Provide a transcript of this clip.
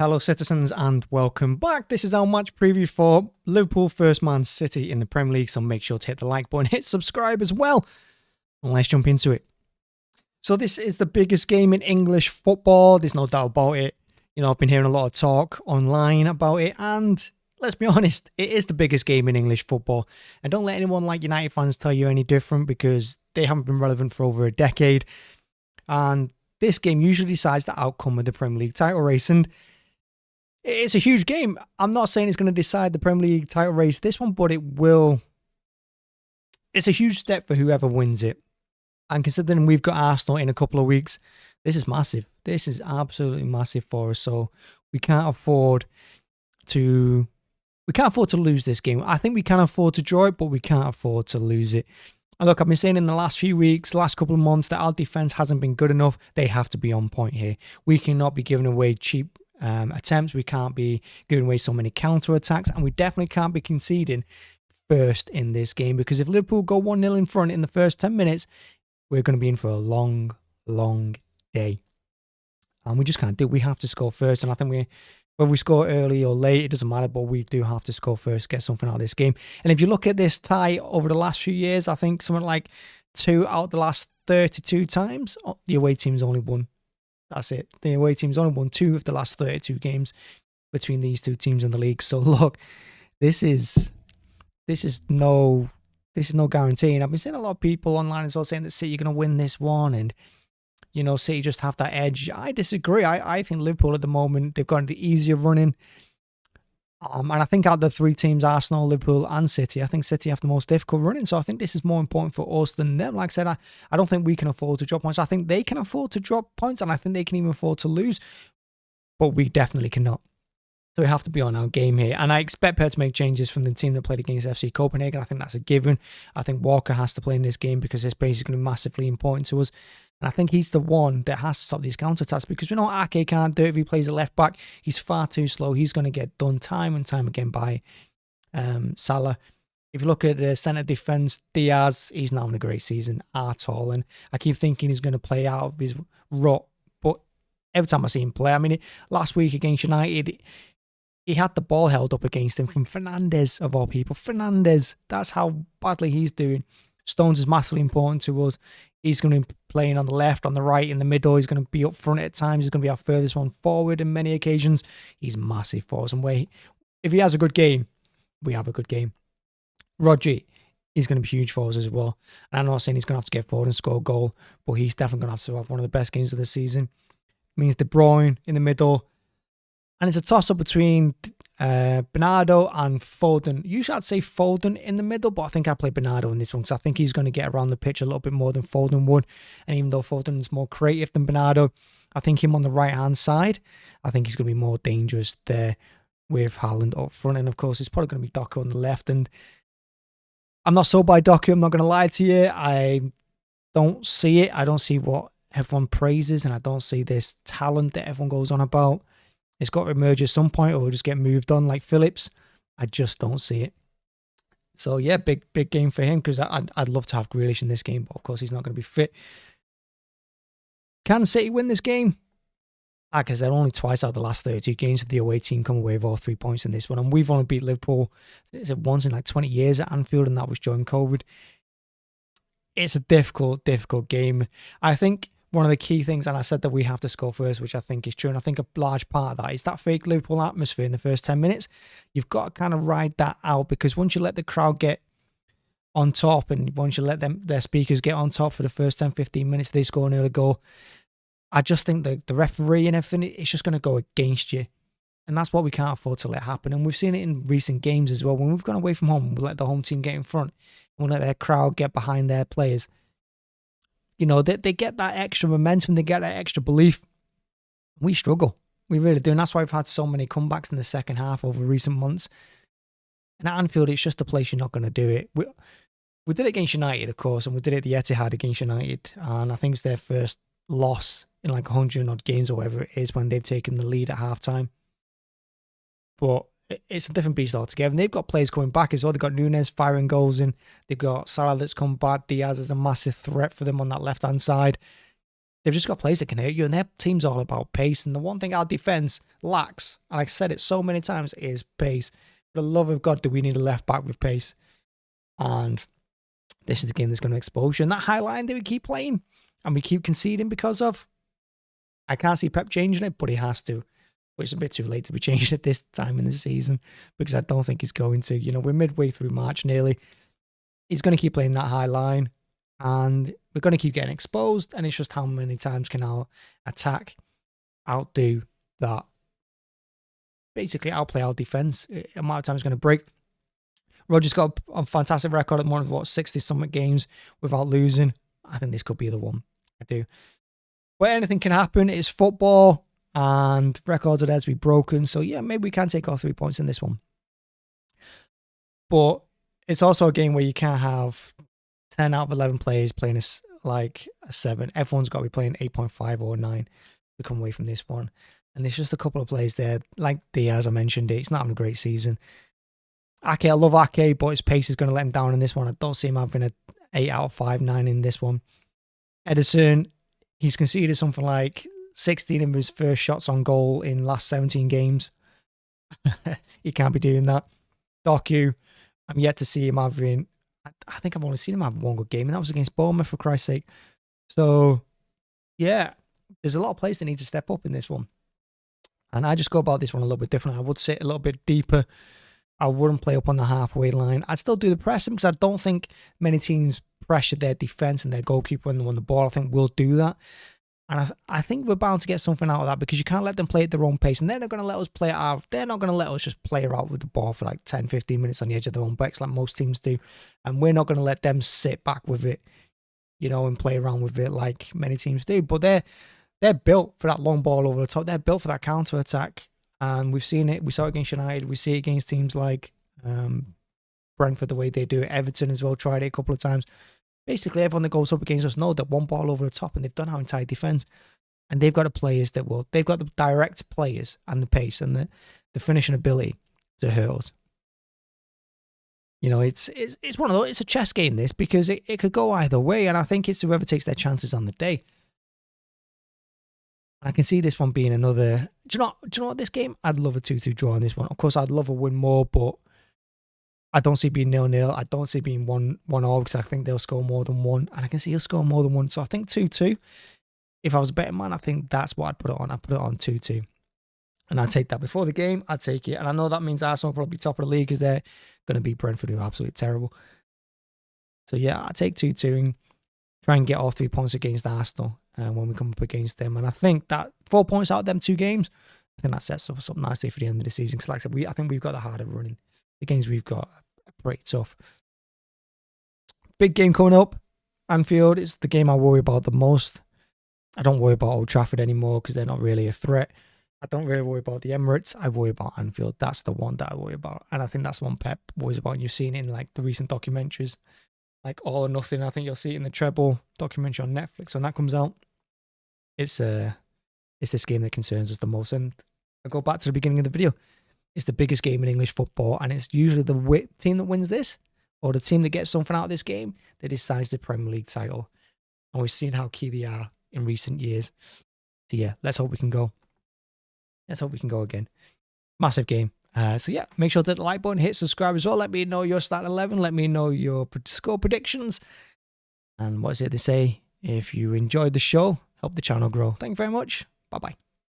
Hello citizens and welcome back. This is our match preview for Liverpool first Man City in the Premier League, so make sure to hit the like button, hit subscribe as well, and let's jump into it. So this is the biggest game in English football, there's no doubt about it. You know, I've been hearing a lot of talk online about it, and let's be honest, it is the biggest game in English football. And don't let anyone like United fans tell you any different, because they haven't been relevant for over a decade. And this game usually decides the outcome of the Premier League title race, and it's a huge game. I'm not saying it's going to decide the Premier League title race, this one, but it will. It's a huge step for whoever wins it. And considering we've got Arsenal in a couple of weeks, this is massive. This is absolutely massive for us. So we can't afford to lose this game. I think we can afford to draw it, but we can't afford to lose it. And look, I've been saying in the last few weeks, last couple of months, that our defense hasn't been good enough. They have to be on point here. We cannot be giving away cheap attempts. We can't be giving away so many counter attacks, and we definitely can't be conceding first in this game, because if Liverpool go 1-0 in front in the first 10 minutes, we're going to be in for a long day, and we just can't do it. We have to score first, and I think whether we score early or late, it doesn't matter, but we do have to score first, get something out of this game. And if you look at this tie over the last few years, I think something like 2 out of the last 32 times, the away team's only won. That's it. The away team's only won 2 of the last 32 games between these two teams in the league. So look, this is no guarantee. And I've been seeing a lot of people online as well saying that City are going to win this one, and you know, City just have that edge. I disagree. I think Liverpool at the moment, they've got the easier running. And I think out of the 3 teams, Arsenal, Liverpool and City, I think City have the most difficult running. So I think this is more important for us than them. Like I said, I don't think we can afford to drop points. I think they can afford to drop points, and I think they can even afford to lose. But we definitely cannot. So we have to be on our game here. And I expect Pep to make changes from the team that played against FC Copenhagen. I think that's a given. I think Walker has to play in this game because his pace is going to be massively important to us. And I think he's the one that has to stop these counter-attacks, because we know Ake can't do it if he plays a left back. He's far too slow. He's going to get done time and time again by Salah. If you look at the centre defence, Diaz, he's not having a great season at all. And I keep thinking he's going to play out of his rut. But every time I see him play, I mean, last week against United, he had the ball held up against him from Fernandes, of all people. Fernandes, that's how badly he's doing. Stones is massively important to us. He's going to be playing on the left, on the right, in the middle. He's going to be up front at times. He's going to be our furthest one forward in many occasions. He's massive for us. And if he has a good game, we have a good game. Rodri, he's going to be huge for us as well. And I'm not saying he's going to have to get forward and score a goal, but he's definitely going to have one of the best games of the season. It means De Bruyne in the middle. And it's a toss-up between Bernardo and Foden. Usually I'd say Foden in the middle, but I think I'd play Bernardo in this one, because I think he's going to get around the pitch a little bit more than Foden would. And even though Foden's more creative than Bernardo, I think him on the right-hand side, I think he's going to be more dangerous there with Haaland up front. And of course, it's probably going to be Doku on the left. And I'm not sold by Doku, I'm not going to lie to you. I don't see it. I don't see what everyone praises, and I don't see this talent that everyone goes on about. It's got to emerge at some point, or we'll just get moved on like Phillips. I just don't see it. So yeah, big game for him, because I'd love to have Grealish in this game, but of course he's not going to be fit. Can City win this game? Like I said, only twice out of the last 32 games have the away team come away with all 3 points in this one, and we've only beat Liverpool once in like 20 years at Anfield, and that was during COVID. It's a difficult game. I think one of the key things, and I said that we have to score first, which I think is true, and I think a large part of that is that fake Liverpool atmosphere in the first 10 minutes. You've got to kind of ride that out, because once you let the crowd get on top, and once you let their speakers get on top for the first 10-15 minutes, if they score an early goal, I just think that the referee and everything, it's just going to go against you. And that's what we can't afford to let happen. And we've seen it in recent games as well. When we've gone away from home, we let the home team get in front, and we let their crowd get behind their players. You know, they get that extra momentum, they get that extra belief. We struggle. We really do. And that's why we've had so many comebacks in the second half over recent months. And at Anfield, it's just a place you're not going to do it. We did it against United, of course, and we did it at the Etihad against United. And I think it's their first loss in like 100-odd games or whatever it is, when they've taken the lead at halftime. But it's a different beast altogether. And they've got players coming back as well. They've got Nunes firing goals in. They've got Salah that's come back. Diaz is a massive threat for them on that left-hand side. they've just got players that can hurt you, and their team's all about pace. And the one thing our defense lacks, and I've said it so many times, is pace. For the love of God, do we need a left back with pace? And this is a game that's going to expose you. And that high line that we keep playing and we keep conceding because of, I can't see Pep changing it, but he has to. But it's a bit too late to be changing it this time in the season, because I don't think he's going to. You know, we're midway through March nearly. He's going to keep playing that high line, and we're going to keep getting exposed. And it's just how many times can our attack outdo that? Basically, outplay our defense. Amount of time is going to break. Roger's got a fantastic record at one of 60-something games without losing. I think this could be the one. I do. But anything can happen. It's football, and records are there to be broken. So yeah, maybe we can take our 3 points in this one. But it's also a game where you can't have 10 out of 11 players playing a 7. Everyone's got to be playing 8.5 or 9 to come away from this one. And there's just a couple of players there, like Diaz, I mentioned it. He's not having a great season. Ake, I love Ake, but his pace is going to let him down in this one. I don't see him having a 8 out of 5, 9 in this one. Edison, he's conceded something like 16 of his first shots on goal in last 17 games. He can't be doing that. Doku, I'm yet to see him having, I think I've only seen him have one good game, and that was against Bournemouth, for Christ's sake. So, yeah, there's a lot of players that need to step up in this one. And I just go about this one a little bit different. I would sit a little bit deeper. I wouldn't play up on the halfway line. I'd still do the pressing, because I don't think many teams pressure their defense and their goalkeeper when they won the ball. I think we'll do that. And I think we're bound to get something out of that, because you can't let them play at their own pace. And they're not going to let us play it out. They're not going to let us just play around with the ball for like 10, 15 minutes on the edge of their own box like most teams do. And we're not going to let them sit back with it, you know, and play around with it like many teams do. But they're built for that long ball over the top. They're built for that counter-attack. And we've seen it. We saw it against United. We see it against teams like Brentford, the way they do it. Everton as well, tried it a couple of times. Basically, everyone that goes up against us know that one ball over the top, and they've done our entire defence. And they've got the players that will. They've got the direct players and the pace and the finishing ability to hurt us. You know, it's one of those. It's a chess game, this, because it could go either way. And I think it's whoever takes their chances on the day. I can see this one being another. Do you know what, this game? I'd love a 2-2 draw in this one. Of course, I'd love a win more, but I don't see it being 0-0. I don't see it being 1-1 because I think they'll score more than one. And I can see he'll score more than one. So I think 2-2. If I was a betting man, I think that's what I'd put it on. I'd put it on 2-2. And I'd take that before the game. I'd take it. And I know that means Arsenal will probably be top of the league, because they're going to beat Brentford, who are absolutely terrible. So yeah, I'd take 2-2 and try and get all 3 points against Arsenal when we come up against them. And I think that 4 points out of them 2 games, I think that sets us up nicely for the end of the season. Because like I said, I think we've got the harder running. The games we've got are pretty tough. Big game coming up. Anfield is the game I worry about the most. I don't worry about Old Trafford anymore, because they're not really a threat. I don't really worry about the Emirates. I worry about Anfield. That's the one that I worry about. And I think that's the one Pep worries about. And you've seen it in like the recent documentaries, like All or Nothing. I think you'll see it in the Treble documentary on Netflix when that comes out. It's this game that concerns us the most. And I go back to the beginning of the video. It's the biggest game in English football, and it's usually the team that wins this, or the team that gets something out of this game, that decides the Premier League title. And we've seen how key they are in recent years. So yeah, let's hope we can go. Let's hope we can go again. Massive game. So yeah, make sure to hit the like button, hit subscribe as well. Let me know your starting 11. Let me know your score predictions. And what is it they say? If you enjoyed the show, help the channel grow. Thank you very much. Bye-bye.